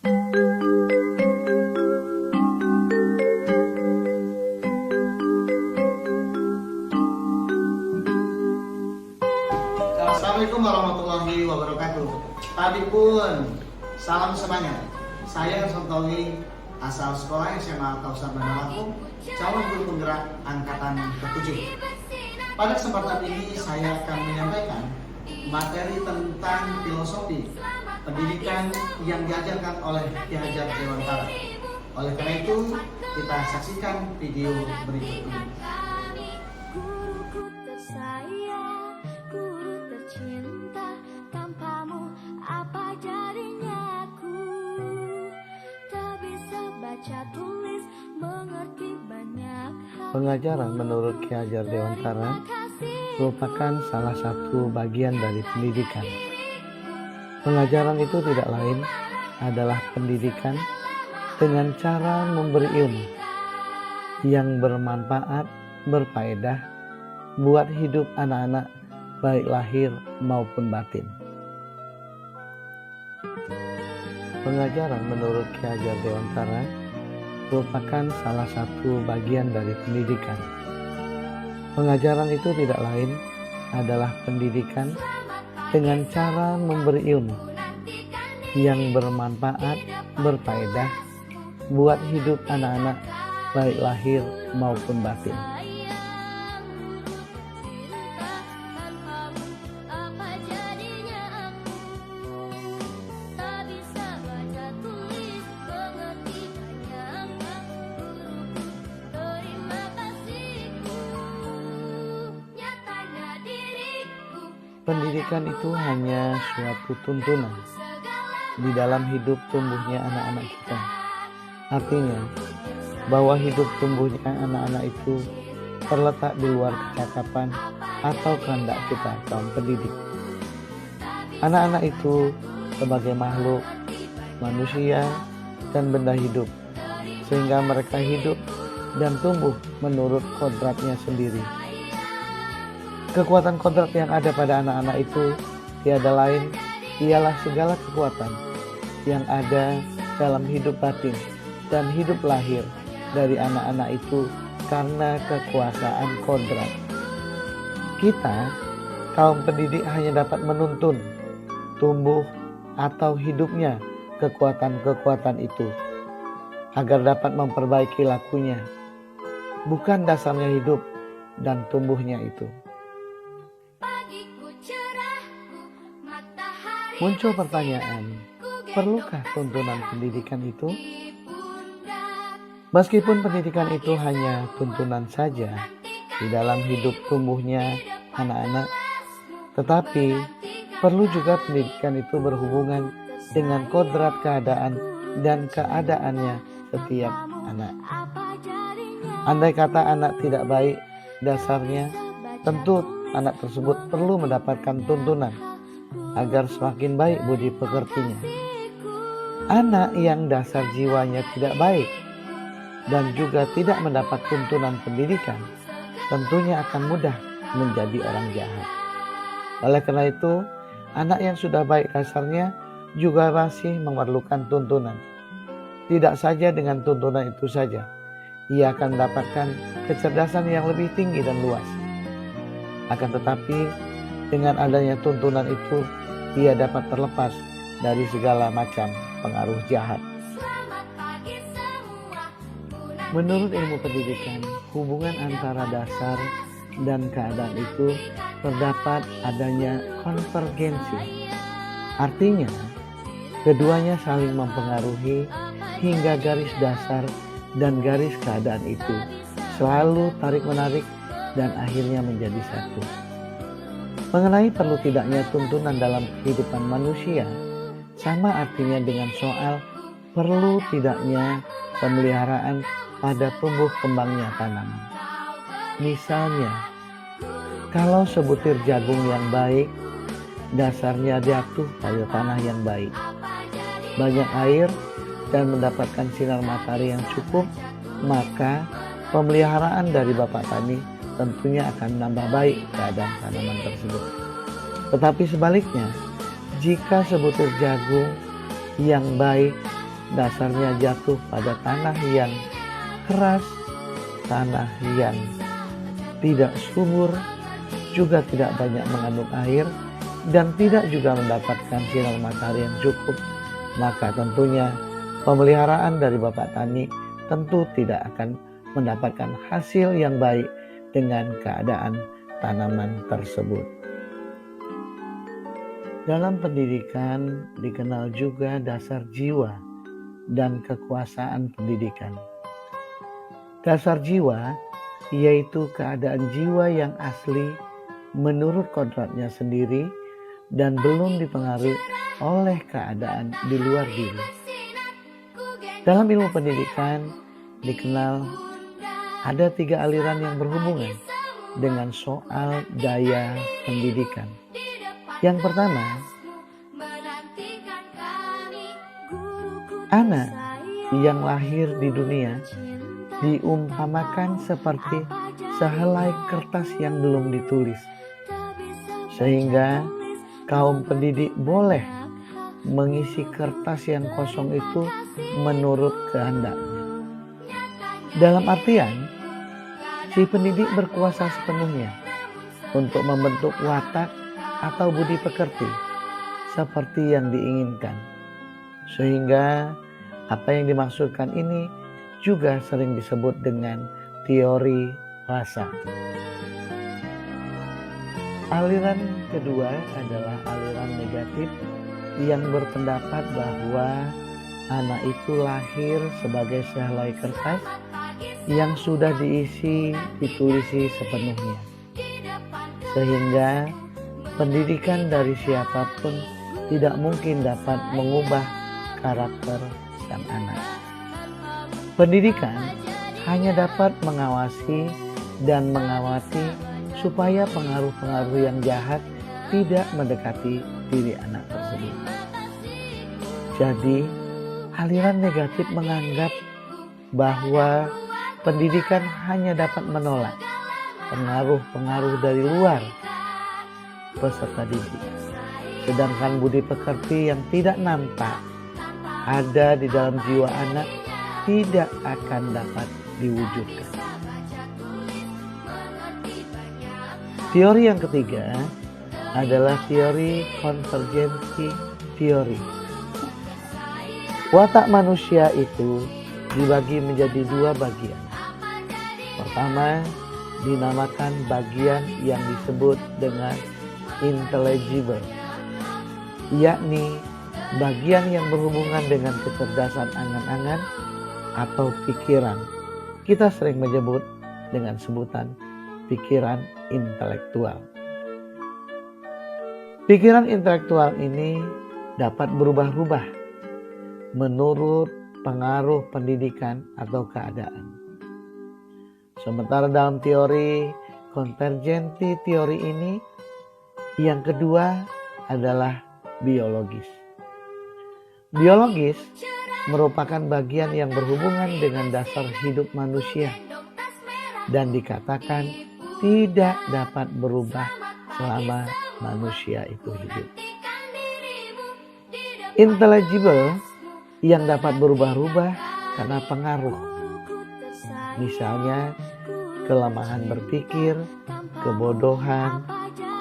Assalamualaikum warahmatullahi wabarakatuh. Tadi pun salam semuanya. Saya Sontowi, asal sekolah SMA Kausar Bandar Lampung, calon guru penggerak angkatan ke-7. Pada kesempatan ini saya akan menyampaikan materi tentang filosofi pendidikan yang diajarkan oleh Ki Hajar Dewantara. Oleh karena itu, kita saksikan video berikut ini. Guruku tersayang, guru tercinta, tanpamu apa jadinya aku? Tak bisa baca tulis, mengerti banyak hal. Pengajaran menurut Ki Hajar Dewantara merupakan salah satu bagian dari pendidikan. Pengajaran itu tidak lain adalah pendidikan dengan cara memberi ilmu yang bermanfaat, berfaedah buat hidup anak-anak baik lahir maupun batin. Pengajaran menurut Ki Hajar Dewantara merupakan salah satu bagian dari pendidikan. Pengajaran itu tidak lain adalah pendidikan dengan cara memberi ilmu yang bermanfaat, berfaedah buat hidup anak-anak baik lahir maupun batin. Pendidikan itu hanya suatu tuntunan di dalam hidup tumbuhnya anak-anak kita. Artinya, bahwa hidup tumbuhnya anak-anak itu terletak di luar kecakapan atau kehendak kita kaum pendidik. Anak-anak itu sebagai makhluk, manusia, dan benda hidup, sehingga mereka hidup dan tumbuh menurut kodratnya sendiri. Kekuatan kodrat yang ada pada anak-anak itu tiada lain ialah segala kekuatan yang ada dalam hidup batin dan hidup lahir dari anak-anak itu karena kekuasaan kodrat. Kita, kaum pendidik, hanya dapat menuntun, tumbuh, atau hidupnya kekuatan-kekuatan itu agar dapat memperbaiki lakunya, bukan dasarnya hidup dan tumbuhnya itu. Muncul pertanyaan, perlukah tuntunan pendidikan itu? Meskipun pendidikan itu hanya tuntunan saja di dalam hidup tumbuhnya anak-anak, tetapi perlu juga pendidikan itu berhubungan dengan kodrat keadaan dan keadaannya setiap anak. Andai kata anak tidak baik dasarnya, tentu anak tersebut perlu mendapatkan tuntunan agar semakin baik budi pekertinya. Anak yang dasar jiwanya tidak baik dan juga tidak mendapat tuntunan pendidikan tentunya akan mudah menjadi orang jahat. Oleh karena itu, anak yang sudah baik dasarnya juga masih memerlukan tuntunan. Tidak saja dengan tuntunan itu saja, ia akan mendapatkan kecerdasan yang lebih tinggi dan luas. Akan tetapi, dengan adanya tuntunan itu, ia dapat terlepas dari segala macam pengaruh jahat. Menurut ilmu pendidikan, hubungan antara dasar dan keadaan itu terdapat adanya konvergensi. Artinya, keduanya saling mempengaruhi hingga garis dasar dan garis keadaan itu selalu tarik-menarik dan akhirnya menjadi satu. Mengenai perlu tidaknya tuntunan dalam kehidupan manusia, sama artinya dengan soal perlu tidaknya pemeliharaan pada tumbuh kembangnya tanaman. Misalnya, kalau sebutir jagung yang baik, dasarnya jatuh pada tanah yang baik, banyak air, dan mendapatkan sinar matahari yang cukup, maka pemeliharaan dari Bapak Tani tentunya akan menambah baik keadaan tanaman tersebut. Tetapi sebaliknya, jika sebutir jagung yang baik dasarnya jatuh pada tanah yang keras, tanah yang tidak subur, juga tidak banyak mengandung air, dan tidak juga mendapatkan sinar matahari yang cukup, maka tentunya pemeliharaan dari Bapak Tani tentu tidak akan mendapatkan hasil yang baik dengan keadaan tanaman tersebut. Dalam pendidikan dikenal juga dasar jiwa dan kekuasaan pendidikan. Dasar jiwa yaitu keadaan jiwa yang asli menurut kodratnya sendiri dan belum dipengaruhi oleh keadaan di luar diri. Dalam ilmu pendidikan dikenal ada 3 aliran yang berhubungan dengan soal daya pendidikan. Yang pertama, anak yang lahir di dunia diumpamakan seperti sehelai kertas yang belum ditulis, sehingga kaum pendidik boleh mengisi kertas yang kosong itu menurut kehendaknya. Dalam artian, si pendidik berkuasa sepenuhnya untuk membentuk watak atau budi pekerti seperti yang diinginkan. Sehingga apa yang dimaksudkan ini juga sering disebut dengan teori rasa. Aliran kedua adalah aliran negatif yang berpendapat bahwa anak itu lahir sebagai sehelai kertas yang sudah ditulisi sepenuhnya. Sehingga pendidikan dari siapapun tidak mungkin dapat mengubah karakter sang anak. Pendidikan hanya dapat mengawasi dan mengawasi supaya pengaruh-pengaruh yang jahat tidak mendekati diri anak tersebut. Jadi, aliran negatif menganggap bahwa pendidikan hanya dapat menolak pengaruh-pengaruh dari luar peserta didik. Sedangkan budi pekerti yang tidak nampak ada di dalam jiwa anak tidak akan dapat diwujudkan. Teori yang ketiga adalah teori konvergensi teori. Watak manusia itu dibagi menjadi 2 bagian. Pertama, dinamakan bagian yang disebut dengan intelligible, yakni bagian yang berhubungan dengan kecerdasan angan-angan atau pikiran. Kita sering menyebut dengan sebutan pikiran intelektual. Pikiran intelektual ini dapat berubah-ubah menurut pengaruh pendidikan atau keadaan. Sementara dalam teori konvergensi teori ini, yang kedua adalah biologis. Biologis merupakan bagian yang berhubungan dengan dasar hidup manusia dan dikatakan tidak dapat berubah selama manusia itu hidup. Intelligible yang dapat berubah-ubah karena pengaruh. Misalnya kelemahan berpikir, kebodohan,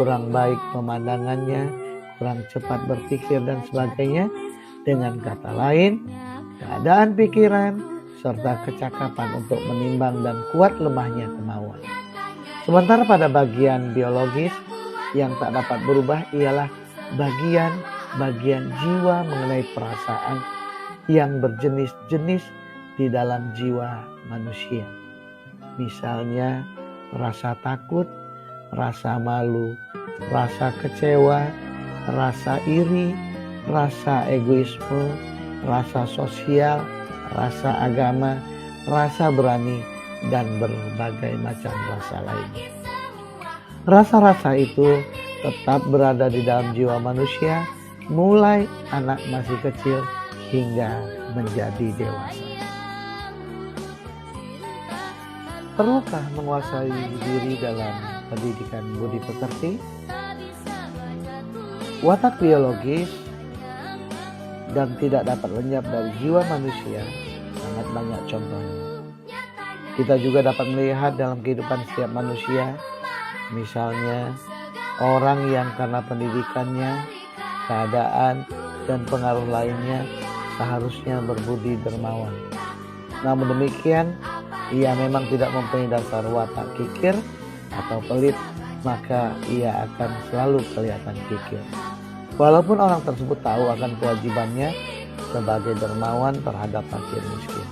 kurang baik pemandangannya, kurang cepat berpikir dan sebagainya. Dengan kata lain, keadaan pikiran serta kecakapan untuk menimbang dan kuat lemahnya kemauan. Sementara pada bagian biologis yang tak dapat berubah ialah bagian jiwa mengenai perasaan yang berjenis-jenis di dalam jiwa manusia. Misalnya rasa takut, rasa malu, rasa kecewa, rasa iri, rasa egoisme, rasa sosial, rasa agama, rasa berani, dan berbagai macam rasa lainnya. Rasa-rasa itu tetap berada di dalam jiwa manusia mulai anak masih kecil hingga menjadi dewasa. Perlukah menguasai diri dalam pendidikan budi pekerti? Watak biologis dan tidak dapat lenyap dari jiwa manusia sangat banyak contohnya. Kita juga dapat melihat dalam kehidupan setiap manusia, misalnya orang yang karena pendidikannya, keadaan, dan pengaruh lainnya seharusnya berbudi dermawan. Namun demikian, ia memang tidak mempunyai dasar watak kikir atau pelit, maka ia akan selalu kelihatan kikir. Walaupun orang tersebut tahu akan kewajibannya sebagai dermawan terhadap fakir miskin.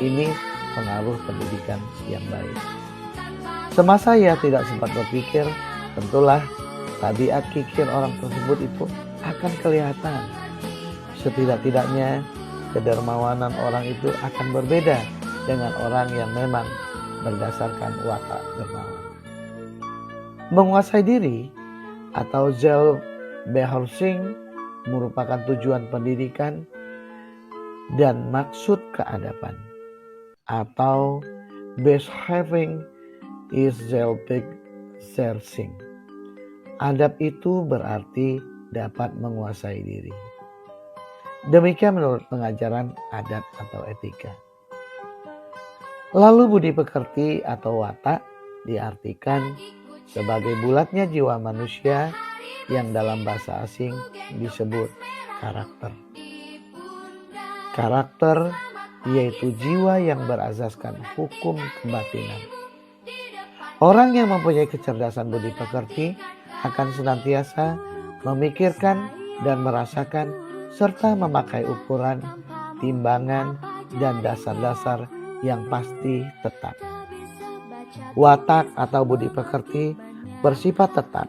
Ini pengaruh pendidikan yang baik. Semasa ia tidak sempat berpikir, tentulah tabiat kikir orang tersebut itu akan kelihatan. Setidak-tidaknya kedermawanan orang itu akan berbeda dengan orang yang memang berdasarkan watak dermawan. Menguasai diri atau Zelfbeherrsching merupakan tujuan pendidikan dan maksud keadaban. Atau Beschaving is Zelfbeherrsching. Adab itu berarti dapat menguasai diri. Demikian menurut pengajaran adat atau etika. Lalu budi pekerti atau watak diartikan sebagai bulatnya jiwa manusia yang dalam bahasa asing disebut karakter. Karakter yaitu jiwa yang berazaskan hukum kebatinan. Orang yang mempunyai kecerdasan budi pekerti akan senantiasa memikirkan dan merasakan serta memakai ukuran, timbangan, dan dasar-dasar yang pasti tetap. Watak atau budi pekerti bersifat tetap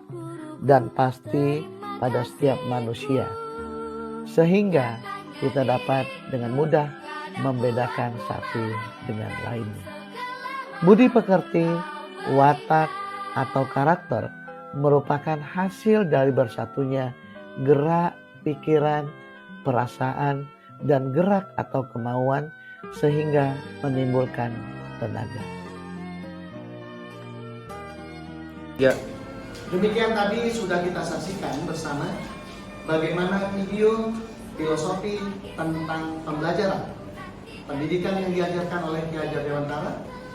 dan pasti pada setiap manusia, sehingga kita dapat dengan mudah membedakan satu dengan lainnya. Budi pekerti, watak, atau karakter merupakan hasil dari bersatunya gerak, pikiran, perasaan, dan gerak atau kemauan sehingga menimbulkan tenaga. Ya. Demikian tadi sudah kita saksikan bersama bagaimana video filosofi tentang pembelajaran pendidikan yang diajarkan oleh Ki Hajar Dewantara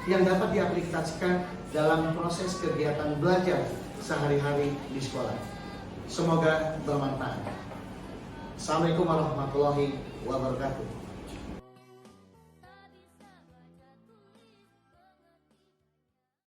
yang dapat diaplikasikan dalam proses kegiatan belajar sehari-hari di sekolah. Semoga bermanfaat. Assalamualaikum warahmatullahi wabarakatuh.